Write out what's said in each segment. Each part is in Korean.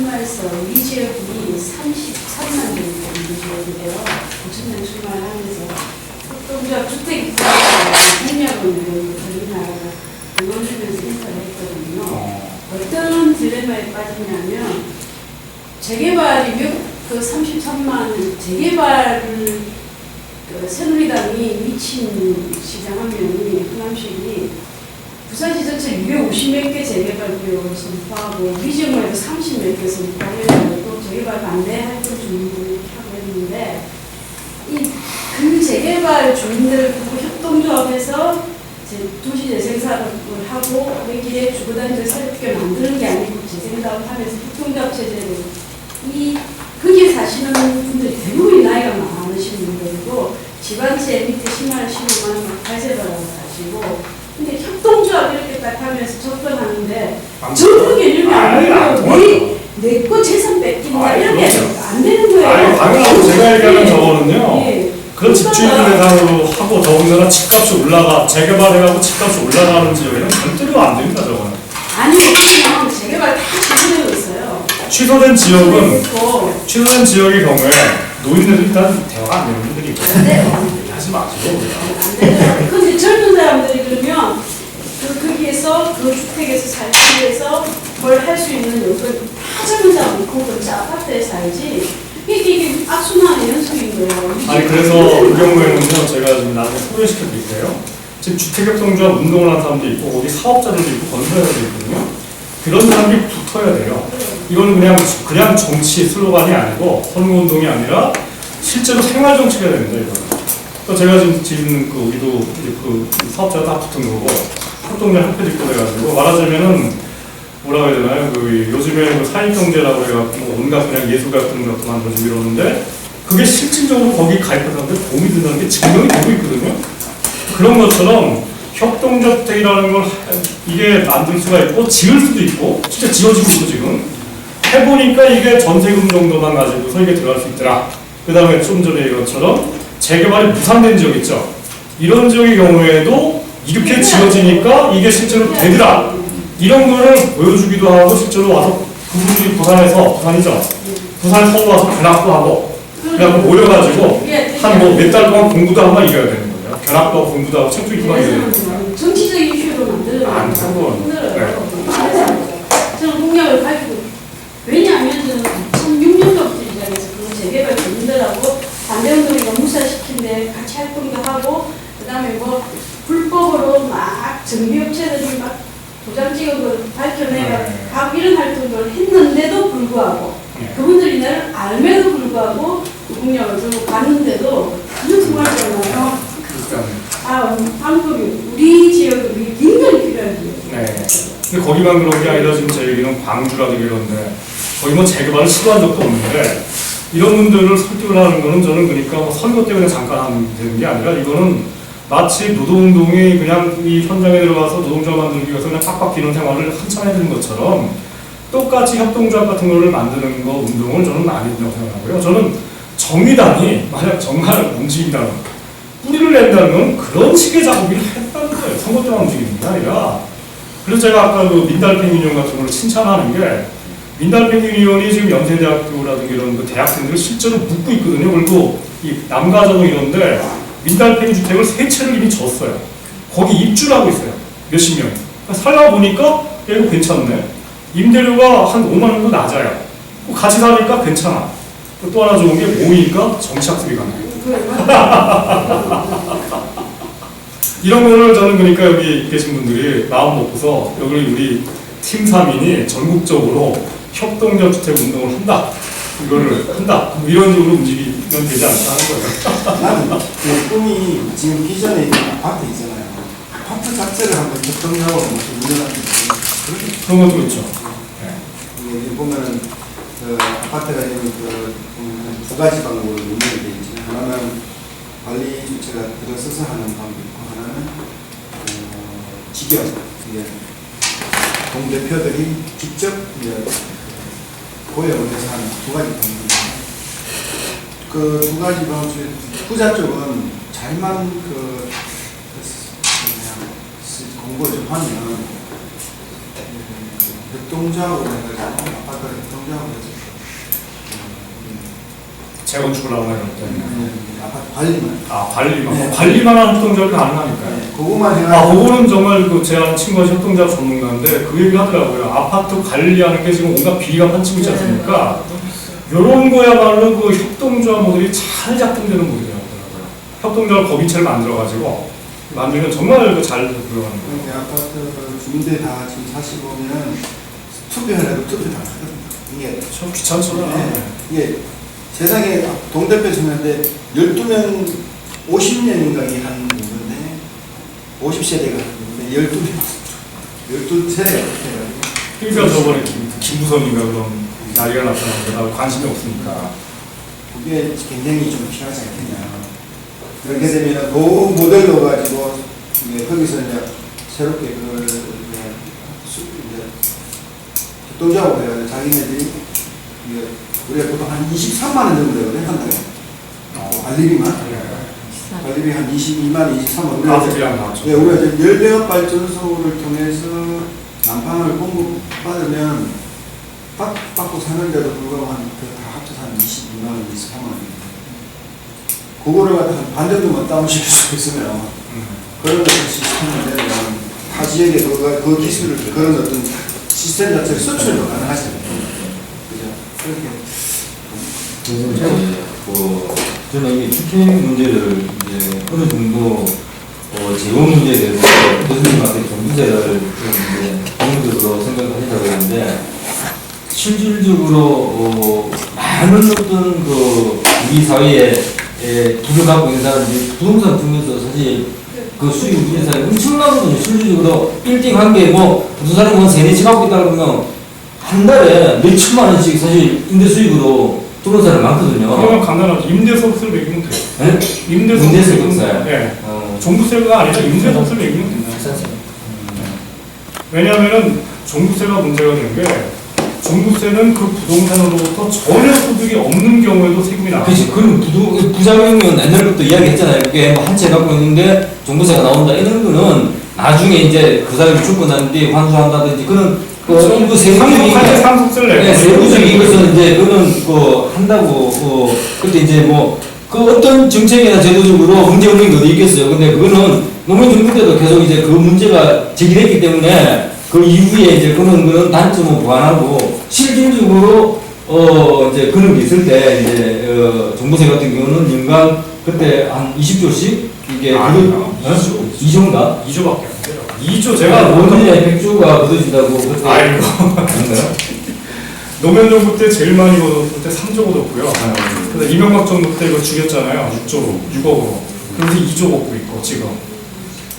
출마해서 우리 지역이 33만 정도 지역이래요. 50년 출마를 하면서 협동조합 주택 협력을 우리나라가 응원주면서 인사를 했거든요. 어떤 딜레마에 빠지냐면 재개발이 그 33만 재개발을 새누리당이 미친 시장 한 명이 호남시이 부산시 전체 250몇 개 재개발 구역을 선포하고 위정을도 30몇 개 선포해가지고 재개발 반대 활동 주민들이 하고 했는데 그 재개발 주민들을 보고 협동조합에서 도시재생사업을 하고 거기에 주거단지 살게 만드는 게 아니고 재생사업 하면서 협동조합 체제를 거기에 사시는 분들이 대부분이 나이가 많으신 분들이고 집안채 밑에 10만 원, 15만 원 발세받아서 사시고 근데 협동조합 이렇게 딱 하면서 접근하는데 정부 개념이 아니고 내거 재산 뺏긴다 이렇게 안 되는 거예요. 아니 당연하고 제가 얘기하는 저거는요. 예. 그런 집주인을 대상으로 하고 더군다나 집값이 재개발해가고 집값이 올라가는 지역에는 절대로 안 됩니다 저거는. 아니 그냥 재개발 다 취소되고 있어요. 취소된 지역의 경우에 노인들은 일단 대화가 안 되는 분들이 있거든요. 얘기하지 마시고 안 돼요. 근데 젊은 사람들이 그러면 거기에서 그 주택에서 살기 위해서 뭘 할 수 있는 요소를 다 젊은 사람이 그거 아파트에 살지 이게 악순환의 연속인 거예요. 아니 그래서 그 경우에는요 제가 지금 나중에 소개시켜 드릴게요. 지금 주택협동조합 운동을 하는 사람도 있고 거기 사업자들도 있고 건설회사도 있거든요. 그런 사람들이 붙어야 돼요. 이거는 그냥 정치 슬로건이 아니고 선거운동이 아니라 실제로 생활정치가 됩니다. 이거는. 또 제가 지금 우리도 그 사업자가 다 붙은 거고 협동조합 협회 직도 돼가지고 말하자면은 뭐라고 해야 되나요? 요즘에 사익경제라고 해갖고 온갖 그냥 예술 같은 것도 만들어지고 이러는데 그게 실질적으로 거기 가입한 사람들 도움이 된다는 게 증명이 되고 있거든요. 그런 것처럼 협동주택이라는 걸 이게 만들 수가 있고 지을 수도 있고 진짜 지어지고 있고 지금 해보니까 이게 전세금 정도만 가지고서 이게 들어갈 수 있더라. 그 다음에 좀 전에 이것처럼 재개발이 무산된 지역 있죠. 이런 지역의 경우에도 이렇게 지어지니까 이게 실제로 되더라. 이런 거를 보여주기도 하고 실제로 와서 그분들이 부산이죠. 부산 서울 와서 견학도 하고 그래갖고 모여가지고 한 몇 달 동안 공부도 한번 이겨야 되는 거예요. 견학도 하고 공부도 하고 책도 읽고 이겨야 되는 거예요. 정치적인 이슈로 만들어요. 안 되고 힘들어요. 저는 공약을 가지고 왜냐하면 저는 2006년도부터 시작해서 그 재개발 주민들하고 반대운동이가 무사시킨데 같이 활동도 하고 그 다음에 뭐 불법으로 막 정비업체들이 막 도장 찍어서 밝혀내고 이런 활동을 했는데도 불구하고 그분들이 나를 알면도 불구하고 그 공약을 들고 갔는데도 전혀 통하잖아요. 방법이 우리 지역은 굉장히 필요한 지역이에요. 네. 근데 거기만 그런 게 아니라 지금 제 얘기는 광주라든가 이런데 거기 뭐 재개발을 시도한 적도 없는데 이런 분들을 설득을 하는 거는 저는 그러니까 뭐 선거 때문에 잠깐 하면 되는 게 아니라 이거는 마치 노동운동이 그냥 이 현장에 들어가서 노동조합 만들기 위해서 그냥 팍팍 기는 생활을 한참 해야 되는 것처럼 똑같이 협동조합 같은 거를 만드는 거 운동을 저는 안 된다고 생각하고요. 저는 정의당이 만약 정말 움직인다면 뿌리를 낸다는 건 그런 식의 작업을 했다는 거예요. 선거 때만 움직이는 게 아니라. 그래서 제가 아까 그 민달팽 유니온 같은 걸 칭찬하는 게 민달팽 유니온이 지금 연세대학교라든가 이런 그 대학생들을 실제로 묶고 있거든요. 그리고 이 남가저동 이런데 민달팽이 주택을 3채를 이미 줬어요. 거기 입주를 하고 있어요. 몇십 명. 살다 보니까 야, 이거 괜찮네. 임대료가 한 5만 원도 낮아요. 같이 사니까 괜찮아. 또 하나 좋은 게 모이니까 정치학습이 가능해요. 이런 거를 저는 그러니까 여기 계신 분들이 마음 먹고서 여기 우리 팀 3인이 전국적으로 협동적 주택 운동을 한다. 이거를 한다. 이런 식으로 움직이면 되지 않나 하는 거예요. 나는 꿈이 지금 기존에 있는 아파트 있잖아요. 아파트 자체를 한번 협동적으로 운영하는 그런 것도 있죠. 네. 보면은 그 아파트가 지금 두 가지 방법으로 운영이 되어 있죠. 하나는 관리 주체가 들어서서 하는 방법이 있고 하나는 직영 동대표들이 직접 고용을 해서 하는 두 가지 방법입니다. 그 두 가지 방법 중에 후자 쪽은 잘만 공부를 좀 하면 협동조합으로 해가지고 아파트를 협동조합으로 해서 재건축을 하거나 이럴 때. 아파트 관리만. 아, 관리만. 네. 관리만 하는 협동조합이 가능하니까요. 그것만 아, 해가지고 그거는 정말 제 아는 친구가 협동조합 전문가인데 그 얘기 하더라고요. 아파트 관리하는 게 지금 온갖 비리가 판치고 있지 않습니까? 이런 거야말로 그 협동조합 모델이 잘 작동되는 모델이라고 하더라고요. 협동조합 법인체를 만들어가지고 만들면 정말 잘 굴러가는 거예요. 그러니까 아파트 주민들이 다 지금 사실 보면 투표해도 투표 다 하거든요. 이게 참 귀찮잖아. 네. 이게 세상에 동대표 선거인데 12명 50년인가 한 누구인데 50세대가 하는데 12세대가 해가지고 그러니까 저번에 김부선인가 그런 나이가 나타나는데 나 관심이 없으니까. 그게 굉장히 좀 필요하지 않겠냐. 그렇게 되면 그 모델로 가지고 이제 거기서 이제 새롭게 그걸 이제 협동조합으로 해가지고 자기네들이 이제 우리가 보통 한 23만 원 정도 되거든요, 한 달에. 관리비만. 관리비 한 22만, 23만. 가족이랑 나왔죠. 네, 우리가 이제 열병합 발전소를 통해서 난방을 공급받으면 받고 사는데도 불구하고 다 합쳐서 한 22만 원, 23만 원. 그거를 갖다 한 반 정도만 다운시킬 수 있으면 그런 시스템을 내면 타 지역에 그 기술을 그런 어떤 시스템 자체를 수출도 가능하잖아요. 그죠? 그렇게. 저는 이 주택 문제를 이제 어느 정도 재원 문제에 대해서 교수님한테 정부제를 좀 이제 공적으로 생각을 하시라고 했는데 실질적으로 많은 어떤 우리 사회에 부를 갖고 있는 사람들이 부동산 중에서 사실 그 수익 누리는 사람이 엄청나거든요. 실질적으로 1등 한 게 부동산을 3-4채 갖고 있다 그러면 한 달에 몇 천만 원씩 사실 임대 수익으로 들어온 사람이 많거든요. 그러면 간단하게 임대소득세를 매기면 돼요. 네? 임대소득세. 네. 종부세가 아니라 임대소득세를 매기면 됩니다. 왜냐하면 종부세가 문제가 되는 게 종부세는 그 부동산으로부터 전혀 소득이 없는 경우에도 세금이 나와요. 그렇지. 그럼 부작용은 옛날부터 이야기했잖아요. 이게 한 채 갖고 있는데 종부세가 나온다. 이런 거는 나중에 이제 그 사람이 죽고 난 뒤에 환수한다든지 그런 일부 세부적인 상속세를 내고 네, 세부적인 것은 이제 그거는 한다고 그때 이제 그 어떤 정책이나 제도적으로 문제 없는 게 어디 있겠어요. 근데 그거는 노무현 정부 때도 계속 이제 그 문제가 제기됐기 때문에 그 이후에 이제 그런 단점을 보완하고 실질적으로 이제 그런 게 있을 때 이제 종부세 같은 경우는 연간 그때 한 20조씩 이게 2조인가? 2조밖에 안 돼요. 2조 제가 5년에 100조가 걷어진다고 그때 아이고. 아닌가요? 노무현 정부 때 제일 많이 걷었을 때 3조 걷었고요. 그래서 이명박 정부 때 이거 죽였잖아요. 6억으로. 그래서 2조 걷고 있고 지금.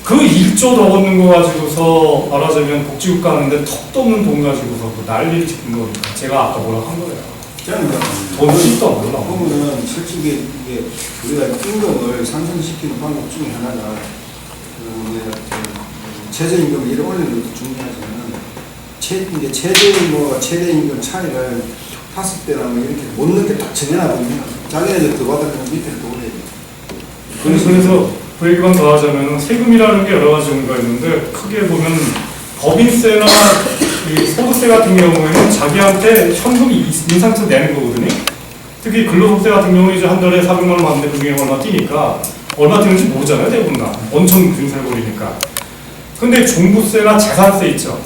그 1조 더 걷는 거 가지고서 말하자면 복지국가 하는데 턱도 없는 돈 가지고서 그 난리를 짓는 거니까 제가 아까 뭐라고 한 거예요. 저는 돈 10도 안 올라. 보면은 솔직히 이게 우리가 임금을 상승시키는 방법 중에 하나가 최저임금을 이렇게 올리는 것도 중요하지만 이게 최대 임금 차이를 5배나 이렇게 못 넣게 딱 정해놔버리면 자기네들 더 받으면 밑에를 더 올려야 돼요. 그래서 그 얘기만 더 하자면 세금이라는 게 여러 가지 종류가 있는데 크게 보면 법인세나 이 소득세 같은 경우에는 자기한테 현금이 인상해서 내는 거거든요. 특히 근로소득세 같은 경우는 이제 한 달에 400만 원 받는데 그 중에 얼마 뛰니까 얼마 뛰는지 모르잖아요, 대부분 다. 엄청 균살거리니까. 근데 종부세나 재산세 있죠.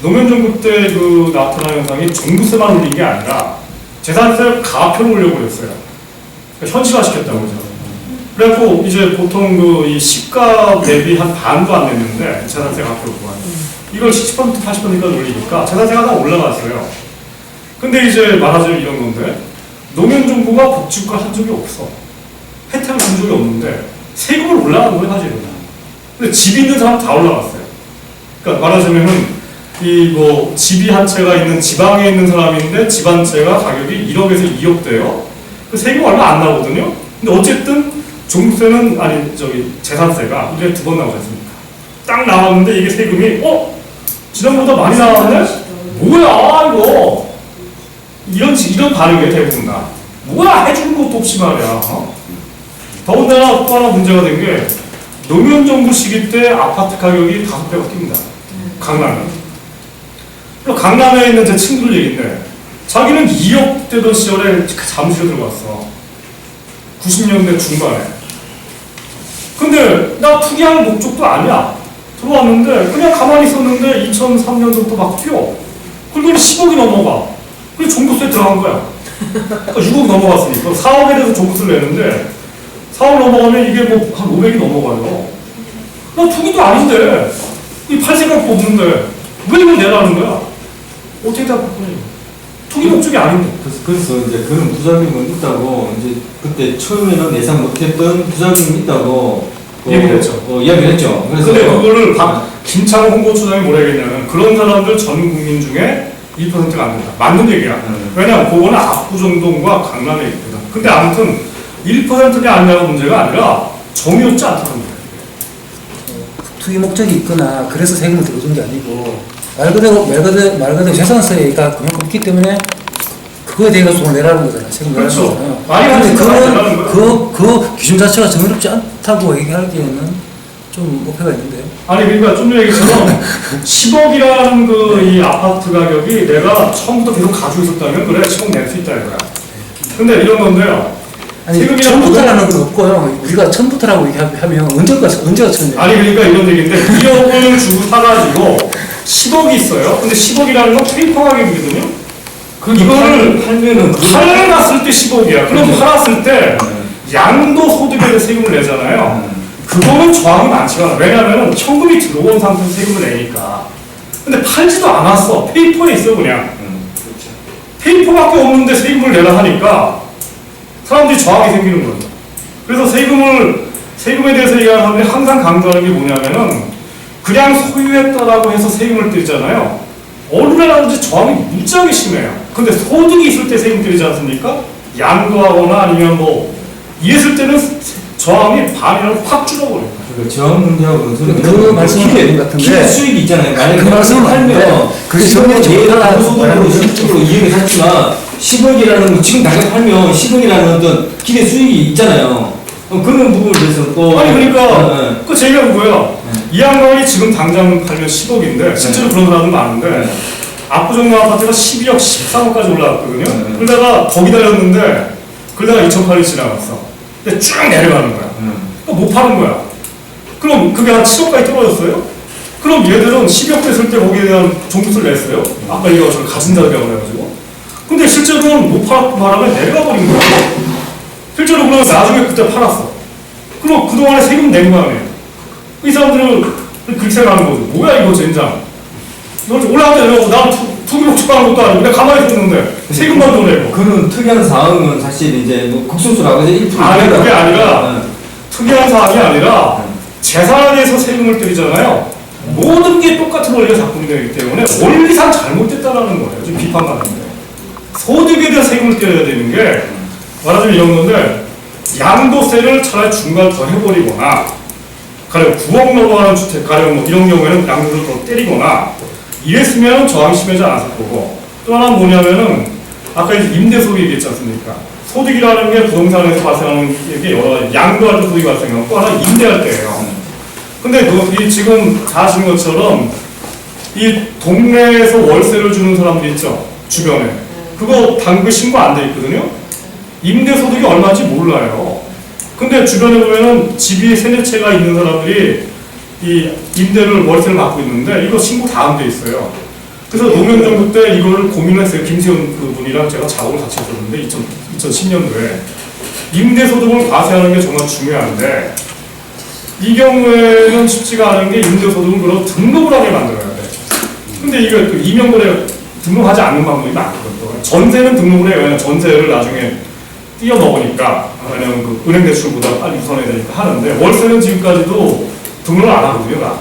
노무현 정부 때 그 나타난 현상이 종부세만 올린 게 아니라 재산세 가표를 올려버렸어요. 그러니까 현실화 시켰다고 그러죠. 그래갖고 이제 보통 이 시가 대비 한 반도 안 냈는데 재산세 가표를 구하는 이걸 70% 80%까지 올리니까 재산세가 다 올라갔어요. 근데 이제 말하자면 이런 건데 노무현 정부가 복지국가 한 적이 없어. 혜택을 준 적이 없는데 세금을 올라간 거예요, 사실은. 근데 집 있는 사람 다 올라갔어요. 그러니까 말하자면은 집이 한 채가 있는 지방에 있는 사람인데 집 한 채가 가격이 1억에서 2억 돼요. 그 세금 얼마 안 나오거든요. 근데 어쨌든 종부세는 재산세가 1년에 2번 나오지 않습니까? 딱 나왔는데 이게 세금이 지난보다 많이 나왔네? 뭐야 이거 이런 반응이에요 대부분 다. 뭐야 해주는 것도 없이 말이야. 더군다나 또 하나 문제가 된 게 노무현 정부 시기 때 아파트 가격이 5배가 뜁니다. 강남은. 그리고 강남에 있는 제 친구들 얘기인데 자기는 2억 되던 시절에 그 사무실에 들어갔어. 90년대 중반에. 근데 나 투기할 목적도 아니야. 들어왔는데 그냥 가만히 있었는데 2003년도부터 막 뛰어. 그리고 10억이 넘어가. 그게 종부세에 들어간 거야. 그러니까 6억 넘어갔으니까 4억에 대해서 종부세를 내는데 4억 넘어가면 이게 뭐 한 500이 넘어가요. 나 투기도 아닌데 이 팔 생각도 없는데 왜 이걸 내라는 거야? 어떻게 다 바꾸냐? 투기 목적이 아닌데. 그래서 이제 그런 부작용은 있다고 이제 그때 처음에는 예상 못했던 부작용이 있다고 얘기를 했죠. 이야기를 했죠. 그래서 근데 그거를 김창호 홍보처장이 뭐라 했냐면 그런 사람들 전 국민 중에 1%가 안 된다. 맞는 얘기야. 왜냐면 그거는 압구정동과 강남에 있거든. 근데 아무튼 1%냐 아니냐가 문제가 아니라 정의롭지 않다는 거예요. 투기 목적이 있거나 그래서 세금을 들어준 게 아니고 말 그대로 재산세가 그만큼 있기 때문에 그거에 대해서 돈을 내라는 거잖아요. 세금 내라는 그렇죠. 거잖아요. 많이 근데 하니까 그 기준 자체가 정의롭지 않다고 얘기하기에는 좀 어폐가 있는데요. 아니 그러니까 좀 전에 얘기처럼 10억이라는 그 이 아파트 가격이 내가 처음부터 계속 가지고 있었다면 그래 10억 낼 수 있다 이거야. 근데 이런 건데요. 아니 세금이라는 처음부터라는 건 없고요. 우리가 처음부터라고 얘기하면 언제가 처음이에요? 아니 그러니까 이런 얘기인데 2억을 주고 사가지고 10억이 있어요. 근데 10억이라는 건 페이퍼 가격이거든요. 이거를 팔면은 팔았을 때 10억이야. 그럼 팔았을 때 양도 소득에 대해 세금을 내잖아요. 그거는 저항이 많지가 않아. 왜냐하면 현금이 들어온 상태에서 세금을 내니까. 근데 팔지도 않았어. 페이퍼에 있어 그냥. 페이퍼밖에 없는데 세금을 내라 하니까 사람들이 저항이 생기는 거예요. 그래서 세금에 대해서 얘기하는 사람들이 항상 강조하는 게 뭐냐면은 그냥 소유했다라고 해서 세금을 때리잖아요. 어느 나라든지 저항이 무지하게 심해요. 근데 소득이 있을 때 세금 때리지 않습니까? 양도하거나 아니면 뭐 이랬을 때는 저항이 반이라도 확 줄어버려요. 그 저항 문제하고는 그 말씀은 아닌 것 같은데. 기대 수익이 있잖아요. 만약에 그 말씀은 팔면 아닌데, 그게 전혀 예를 정확하다고 소득으로 이익을 샀지만 10억이라는 거 지금 당장 팔면 10억이라는 어떤 기대 수익이 있잖아요. 그런 부분을 위해서 또 아니 그러니까 네. 그 제가 그거예요. 이 양반이 지금 당장 팔면 10억인데 실제로 그런 사람은 많은데 압구정동 아파트가 12억, 13억까지 올라갔거든요. 그러다가 더 기다렸는데 그러다가 2008년이 지나갔어. 근데 쭉 내려가는 거야. 그러니까 못 파는 거야. 그럼 그게 한 7억까지 떨어졌어요? 그럼 얘들은 12억 됐을 때 거기에 대한 종부세를 냈어요. 아까 얘기한 가진 자격이라고 해가지고. 근데 실제로는 못 팔았고 바람에 내려가 버린 거야. 실제로 그러면 나중에 그때 팔았어. 그럼 그동안에 세금 낸 거 아니에요. 이 사람들은 그렇게 생각하는 거죠. 뭐야 이거 젠장. 올라가다 내려가고 난 투기 목적하는 것도 아니고 내가 가만히 있었는데 세금만 더 내고. 그런 특이한 상황은 사실 이제 뭐 국수수라고 해서 1% 아니 그게 아니라 네. 특이한 사항이 아니라 재산에 대해서 세금을 때리잖아요. 모든 게 똑같은 원리가 작동되기 때문에 원리상 잘못됐다라는 거예요. 지금 비판받는데. 소득에 대한 세금을 때려야 되는 게 말하자면 이런 건데 양도세를 차라리 중간 더 해버리거나 가령 9억 넘어가는 주택 가령 뭐 이런 경우에는 양도를 더 때리거나 이랬으면 저항이 심하지 않았을 거고 또 하나는 뭐냐면은 아까 이제 임대소득 얘기했지 않습니까? 소득이라는 게 부동산에서 발생하는 게 여러 가지 양도할 때 소득이 발생하고 또 하나 임대할 때예요. 근데 이 지금 다 아시는 것처럼 이 동네에서 월세를 주는 사람들 있죠? 주변에. 그거 당국에 신고 안 돼 있거든요? 임대소득이 얼마인지 몰라요. 근데 주변에 보면은 집이 세네 채가 있는 사람들이 이 임대를 월세를 받고 있는데 이거 신고 다 안 돼 있어요. 그래서 노무현 정부 때 이거를 고민했어요. 김세훈 그분이랑 제가 작업을 같이 했었는데 2010년도에 임대소득을 과세하는 게 정말 중요한데 이 경우에는 쉽지가 않은 게 임대소득을 그럼 등록을 하게 만들어야 돼. 근데 이거 그 이명거래 등록하지 않는 방법이 많거든요. 전세는 등록을 해요. 왜냐면 전세를 나중에 뛰어넘으니까 왜냐면 그 은행 대출보다 빨리 우선해야 되니까 하는데 월세는 지금까지도 등록을 안 하거든요.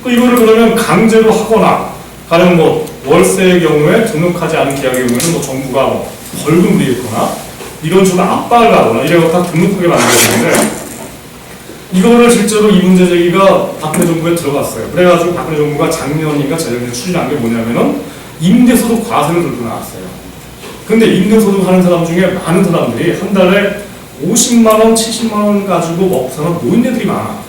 이거를 그러면 강제로 하거나 가령 뭐 월세의 경우에 등록하지 않은 계약의 경우에는 뭐 정부가 뭐 벌금 내거나 이런 식으로 압박을 하거나 이래서 다 등록하게 만들어야 되는데 이거를 실제로 이 문제 제기가 박근혜 정부에 들어갔어요. 그래가지고 박근혜 정부가 작년인가 재작년에 추진한 게 뭐냐면은 임대소득 과세를 들고 나왔어요. 근데 임대소득 하는 사람 중에 많은 사람들이 한 달에 50만 원, 70만 원 가지고 먹고 사는 노인네들이 많아.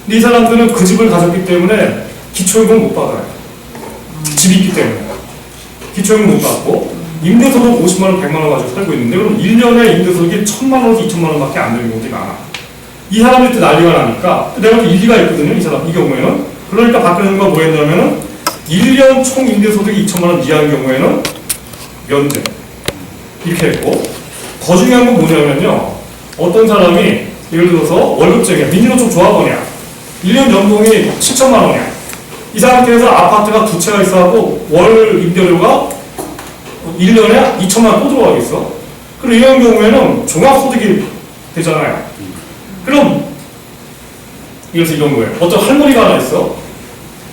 근데 이 사람들은 그 집을 가졌기 때문에 기초요금 못 받아요. 집이 있기 때문에. 기초연금 못 받고 임대소득 50만 원, 100만 원 가지고 살고 있는데 그럼 1년에 임대소득이 1,000만 원에서 2,000만 원밖에 안 되는 경우들이 많아. 이 사람들이 또 난리가 나니까 내가 또 일리가 있거든요. 이 경우에는. 그러니까 박근혜가 뭐 했냐면은 1년 총 임대소득이 2,000만 원 이하인 경우에는 면제 이렇게 했고, 더 중요한 건 뭐냐면요, 어떤 사람이 예를 들어서 월급쟁이야, 민주노총 조합원이야, 1년 연봉이 7천만 원이야. 이 상태에서 아파트가 두 채가 있어갖고 월 임대료가 1년에 2천만 원 또 들어가겠어. 그럼 이런 경우에는 종합소득이 되잖아요. 그럼 이래서 이런 거예요. 어떤 할머니가 하나 있어.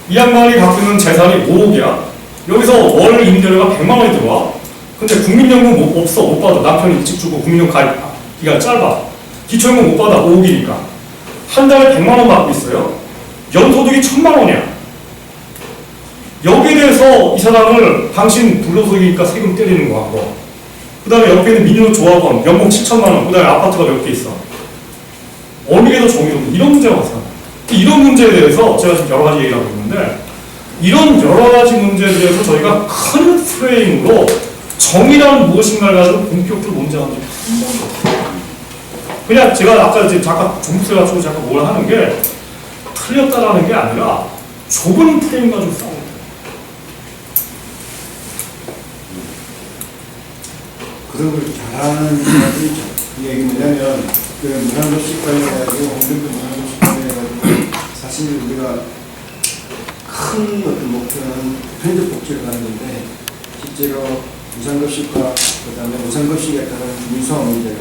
이 양반이 갖고 있는 재산이 5억이야. 여기서 월 임대료가 100만 원이 들어와. 근데 국민연금 없어, 못 받아. 남편이 일찍 주고 국민연금 가입 기간 짧아. 기초연금 못 받아, 5억이니까. 한 달에 100만 원 받고 있어요. 연소득이 1,000만 원이야. 여기에 대해서 이 사람을 당신 불로소득이니까 세금 때리는 거 하고, 그 다음에 옆에 있는 민요 조합원 연봉 7천만 원, 그 다음에 아파트가 몇 개 있어. 어느 게 더 정의롭냐, 이런 문제가 왔어요. 이런 문제에 대해서 제가 지금 여러 가지 얘기를 하고 있는데, 이런 여러 가지 문제에 대해서 저희가 큰 프레임으로 정의란 무엇인가를 가지고 본격적으로 논쟁한 적이 한 번도 없어요. 그냥 제가 아까 이제 잠깐 종부세 가지고 잠깐 뭘 하는 게 틀렸다라는 게 아니라 좁은 프레임 가지고 싸우는 거예요. 그런 걸 잘하는 사람이 있죠. 이게 뭐냐면 그 무상급식 관련해가지고 홍준표 무상급식 관련해가지고 사실 우리가 큰 어떤 목표는 편적 복지를 갖는데 실제로 무상급식과 그다음에 무상급식에 따른 민소화 문제를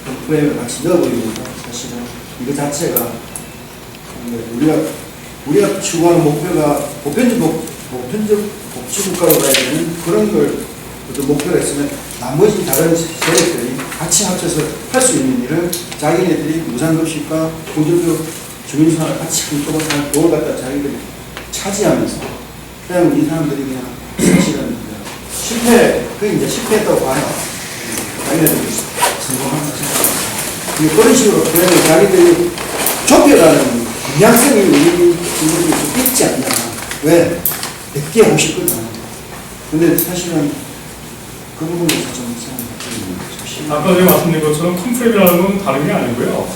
그 프레임을 같이 넣어버리면서 사실은 이거 자체가 우리가 추구하는 목표가 보편적 복지국가로 가야 되는 그런 걸 어떤 목표가 있으면 나머지 다른 세력들이 같이 합쳐서 할 수 있는 일을 자기네들이 무상급식과 보조적 주민생활을 같이 한꺼번에 그걸 갖다 자기들이 차지하면서 그냥 이 사람들이 그냥 사실은 그게 이제 실패했다고 봐요. 자기네들이 성공한 거죠. 그런 식으로 그냥 자기들이 좁혀가는 방향성이 우리 친구들이 좀 있지 않나. 왜? 100개 50거든. 근데 사실은 그 부분에서 좀 아까 제가 말씀드린 것처럼 컴프레임이라는 건 다른 게 아니고요.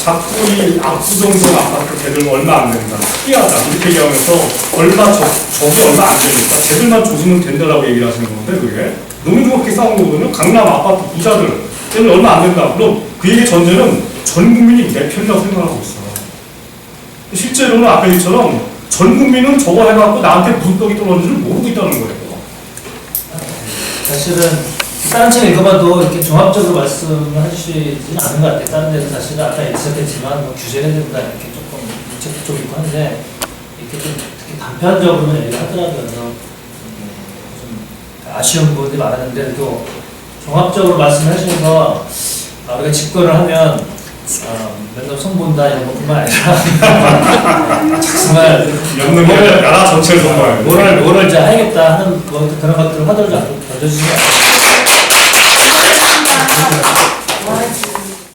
자꾸 이 압구정동 아파트 걔들 얼마 안 된다, 특이하다 이렇게 얘기하면서 저게 얼마 안 되니까 걔들만 조심은 된다라고 얘기를 하시는 건데, 그게 너무 그렇게 싸운 거거든요. 강남 아파트 부자들 걔들 얼마 안 된다. 그럼 그 얘기 전제는 전 국민이 내 편이라고 생각하고 있어. 실제로는 아까 얘기처럼 전 국민은 저거 해갖고 나한테 무슨 떡이 떨어지는지 모르고 있다는 거예요. 사실은 다른 책 읽어봐도 이렇게 종합적으로 말씀을 해주시지는 않은 것 같아요. 다른 데서 사실은 아까 지적했지만 뭐 규제를 된다 이렇게 조금 문책도 좀 있고 한데 이렇게 좀 특히 단편적으로는 얘기를 하더라고요. 그래서 좀 아쉬운 부분이 많았는데 또 종합적으로 말씀을 해주셔서 우리가 집권을 하면 맨날 손본다 이런 것뿐만 아니라 정말 연는 게 나라 전체를 정말 뭐를 이제 해야겠다 하는 그런 것들을 화두를 자꾸 던져주시면